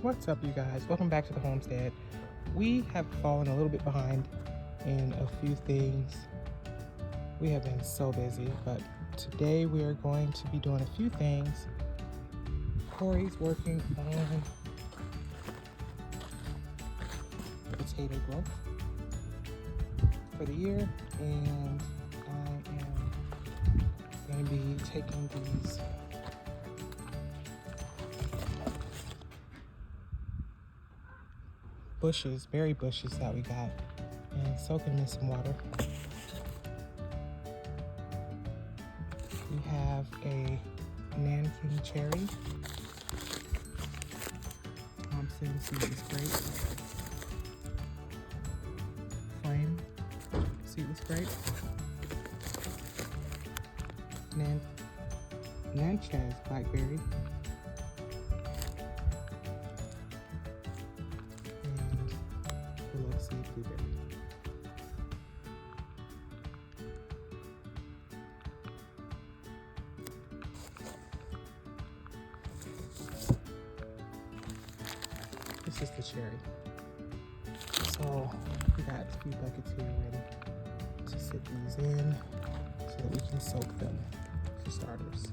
What's up, you guys? Welcome back to the homestead. We have fallen a little bit behind in a few things. We have been so busy, but today we are going to be doing a few things. Corey's working on potato growth for the year, and I am going to be taking these bushes, berry bushes that we got, and soaking them in some water. We have a Nanking cherry, Thompson seedless grape, Flame seedless grape, Natchez blackberry, blueberry. This is the cherry. So we got a few buckets here ready to sit these in so that we can soak them for starters.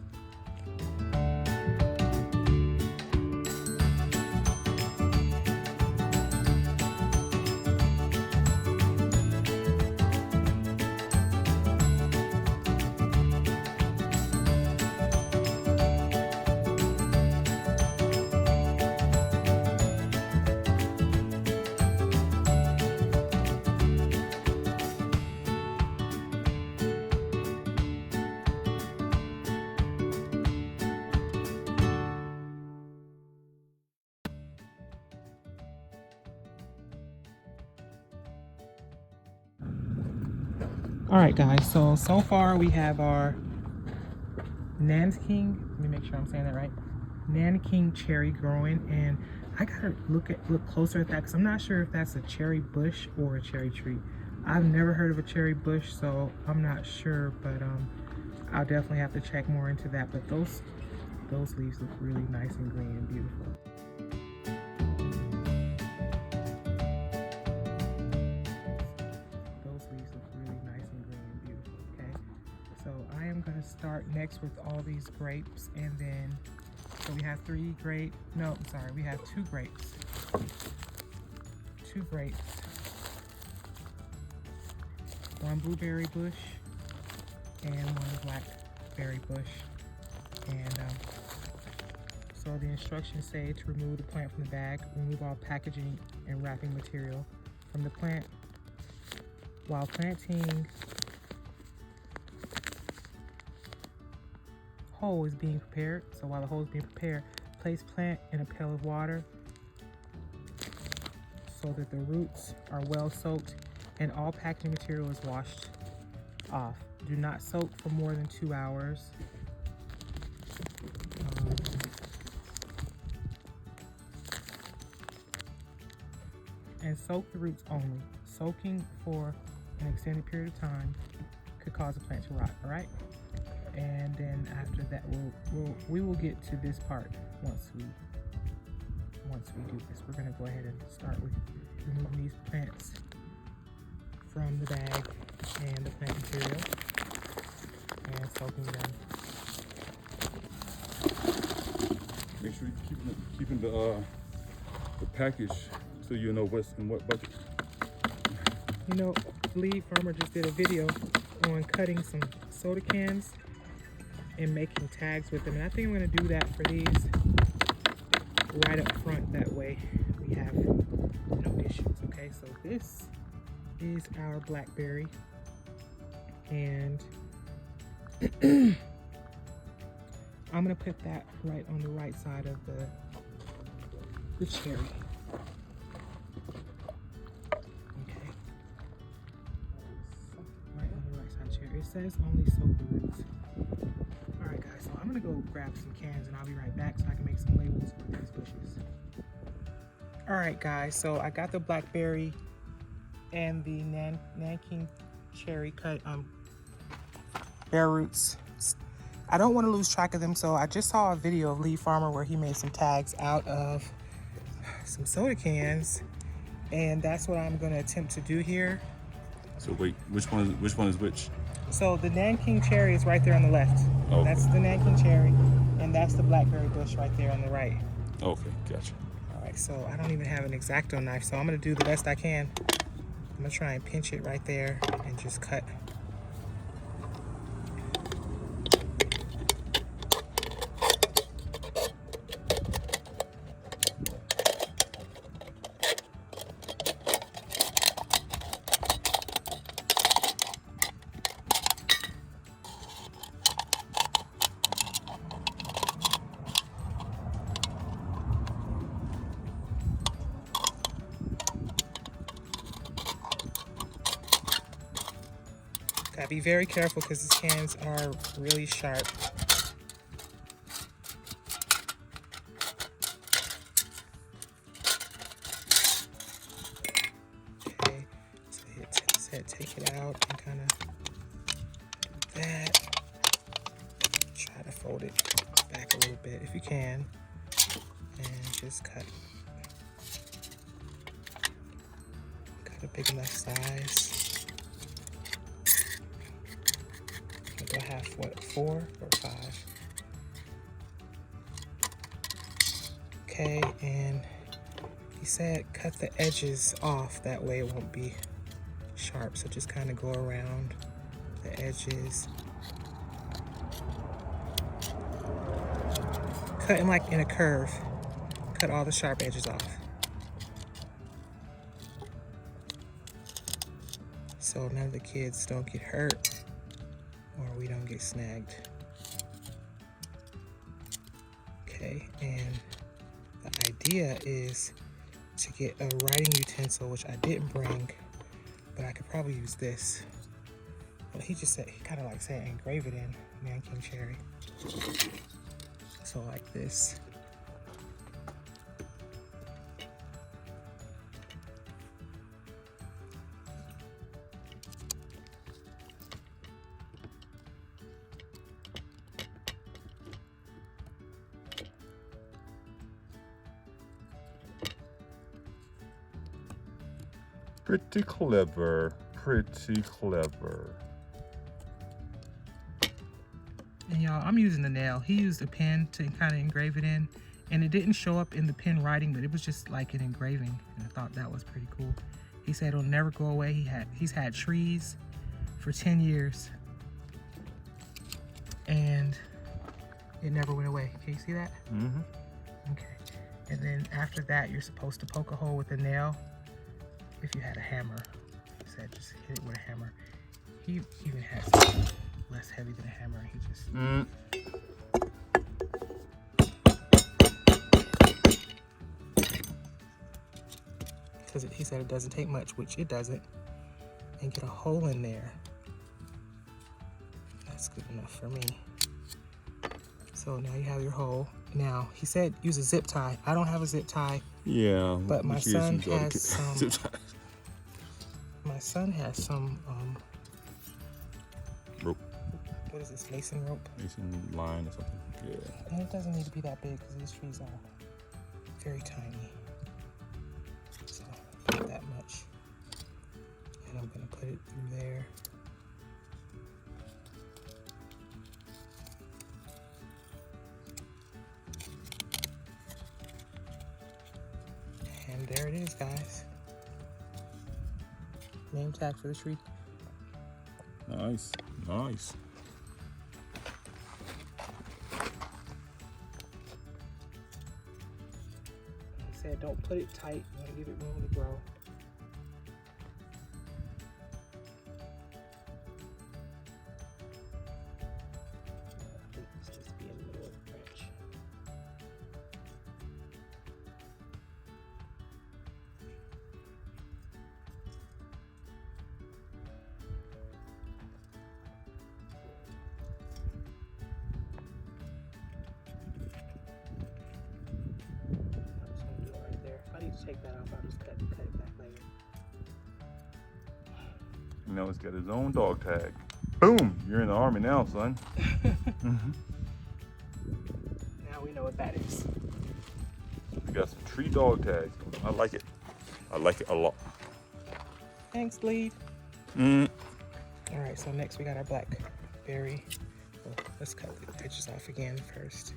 All right, guys, so far we have our Nanking, let me make sure I'm saying that right, Nanking cherry growing, and I gotta look closer at that because I'm not sure if that's a cherry bush or a cherry tree. I've never heard of a cherry bush, so I'm not sure, but I'll definitely have to check more into that. But those leaves look really nice and green and beautiful. I'm going to start next with all these grapes, and then so we have we have two grapes, one blueberry bush and one blackberry bush. And so the instructions say to remove the plant from the bag, remove all packaging and wrapping material from the plant. While planting hole is being prepared. So while the hole is being prepared, place plant in a pail of water so that the roots are well soaked and all packaging material is washed off. Do not soak for more than 2 hours. And soak the roots only. Soaking for an extended period of time could cause a plant to rot, all right? And then after that, we will get to this part once we do this. We're gonna go ahead and start with removing these plants from the bag and the plant material and soaking them. Make sure you're keeping the package so you know what's in what bucket. You know, Lee Farmer just did a video on cutting some soda cans and making tags with them, and I think I'm going to do that for these right up front. That way we have no issues. Okay, so this is our blackberry, and I'm going to put that right on the right side of the cherry. Okay, right on the right side of the cherry. It says only soak the roots. Alright guys, so I'm gonna go grab some cans and I'll be right back so I can make some labels for these bushes. Alright guys, so I got the blackberry and the Nanking cherry cut bare roots. I don't want to lose track of them, so I just saw a video of Lee Farmer where he made some tags out of some soda cans, and that's what I'm gonna attempt to do here. So wait, which one is which? So the Nanking cherry is right there on the left. Okay. That's the Nanking cherry, and that's the blackberry bush right there on the right. Okay, gotcha. All right, so I don't even have an X-Acto knife, so I'm gonna do the best I can. I'm gonna try and pinch it right there and just cut. Gotta be very careful because these cans are really sharp. Okay, so take it out and kind of do that. Try to fold it back a little bit if you can, and just cut. Cut a big enough size. Do I have what, 4 or 5? Okay, and he said cut the edges off, that way it won't be sharp. So just kind of go around the edges. Cutting like in a curve. Cut all the sharp edges off. So none of the kids don't get hurt, or we don't get snagged. Okay, and the idea is to get a writing utensil, which I didn't bring, but I could probably use this. Well, he just said, he kind of like said engrave it in Nanking cherry. So like this. Pretty clever, pretty clever. And y'all, I'm using the nail. He used a pen to kind of engrave it in, and it didn't show up in the pen writing, but it was just like an engraving, and I thought that was pretty cool. He said it'll never go away. He's had trees for 10 years, and it never went away. Can you see that? Mm-hmm. Okay. And then after that, you're supposed to poke a hole with a nail. If you had a hammer, he said just hit it with a hammer. He even has something less heavy than a hammer. He just because he said it doesn't take much, which it doesn't, and get a hole in there. That's good enough for me. So now you have your hole. Now he said use a zip tie. I don't have a zip tie. Yeah, but my son has some. My son has some rope. What is this, mason rope? Mason line or something. Yeah. And it doesn't need to be that big because these trees are very tiny. So not that much. And I'm gonna put it through there. And there it is, guys. Name tag for the tree. Nice, nice. He said don't put it tight, you want to give it room to grow. I think this needs to be in the middle of the branch. Take that off, I'll just cut it back later. You know, it's got his own dog tag. Boom! You're in the army now, son. Now we know what that is. got some tree dog tags. I like it. I like it a lot. Thanks, Bleed. Mm. All right, so next we got our blackberry. Oh, let's cut the edges off again first.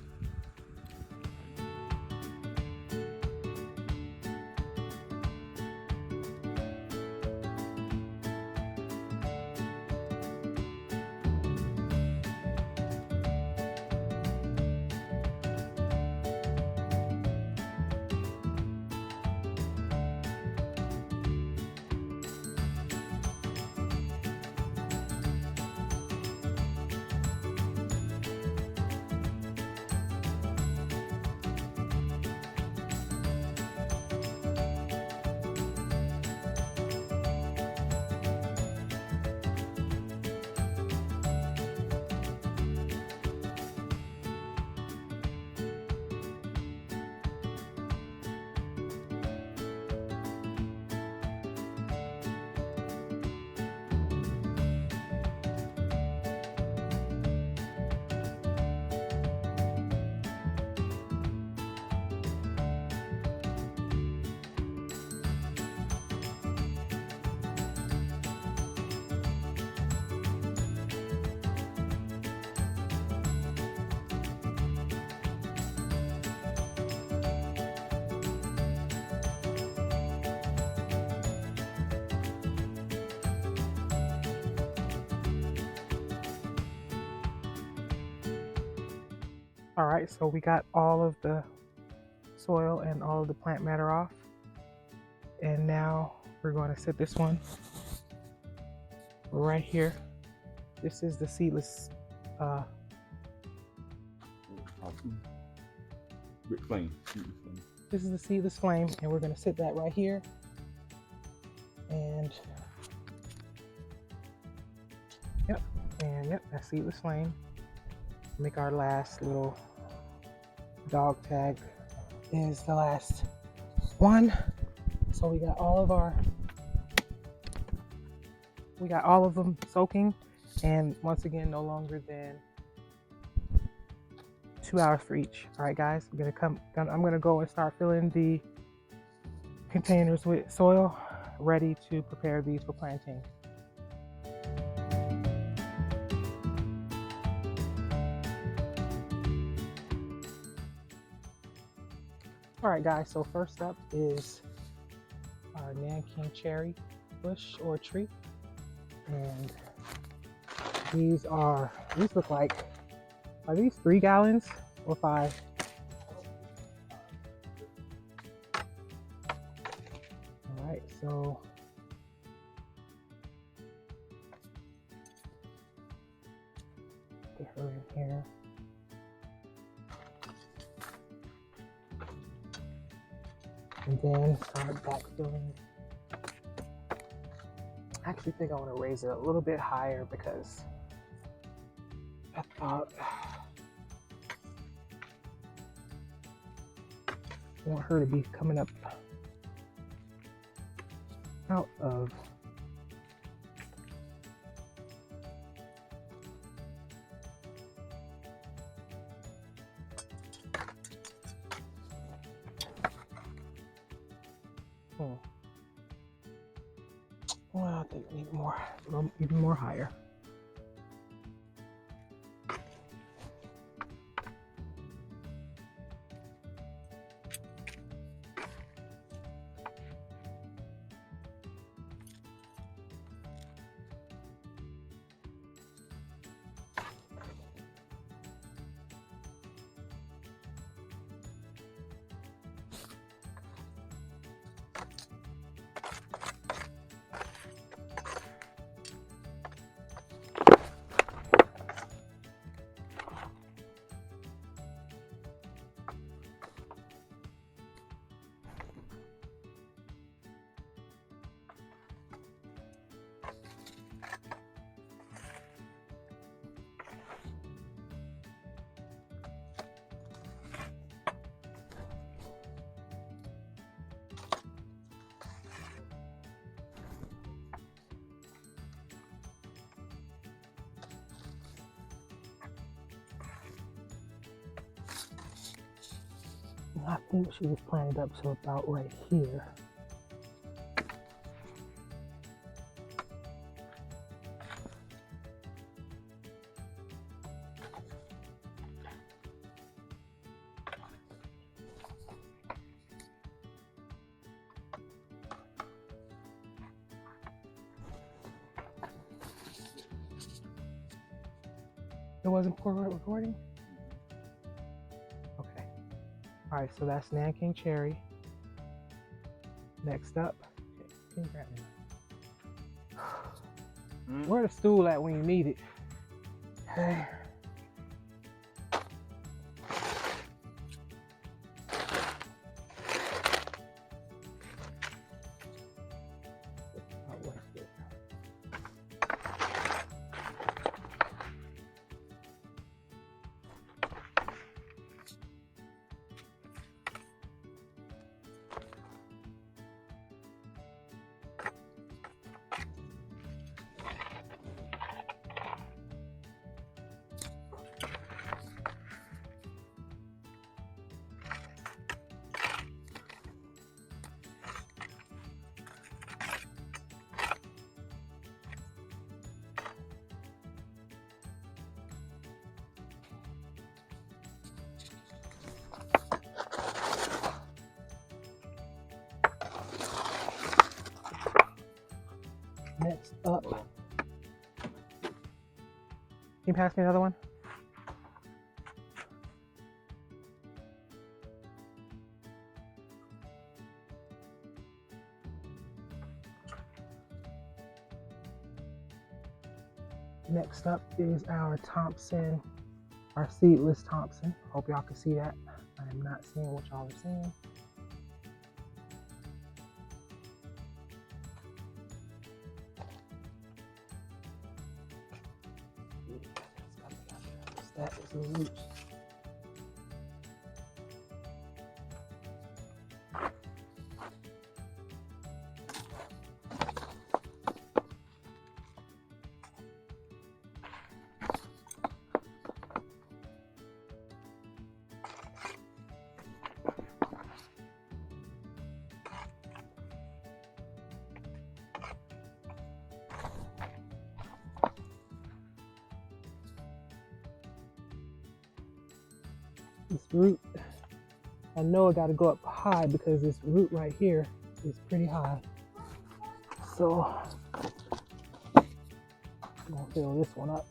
All right, so we got all of the soil and all of the plant matter off. And now we're going to set this one right here. This is the seedless Flame. this is the seedless flame, and we're going to sit that right here. And yep, that's seedless flame. Make our last little dog tag is the last one. So we got all of them soaking, and once again, no longer than 2 hours for each. All right, guys, I'm gonna go and start filling the containers with soil, ready to prepare these for planting. All right, guys, so first up is our Nanking cherry bush or tree. And these look like, are these 3 gallons or 5? All right, so get her in here. And then start backfilling. I actually think I want to raise it a little bit higher because I thought I want her to be coming up out of well, I think we need more, even more higher. I think she was planted up to about right here. It wasn't recording? Okay. All right, so that's Nanking Cherry. Next up, can you grab me? Where the stool at when you need it? Okay. Next up, can you pass me another one? Next up is our Thompson, our seedless Thompson. Hope y'all can see that. I am not seeing what y'all are seeing. That is the roots. This root, I know I got to go up high because this root right here is pretty high. So I'm gonna fill this one up.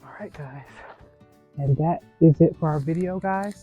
All right, guys, and that is it for our video, guys.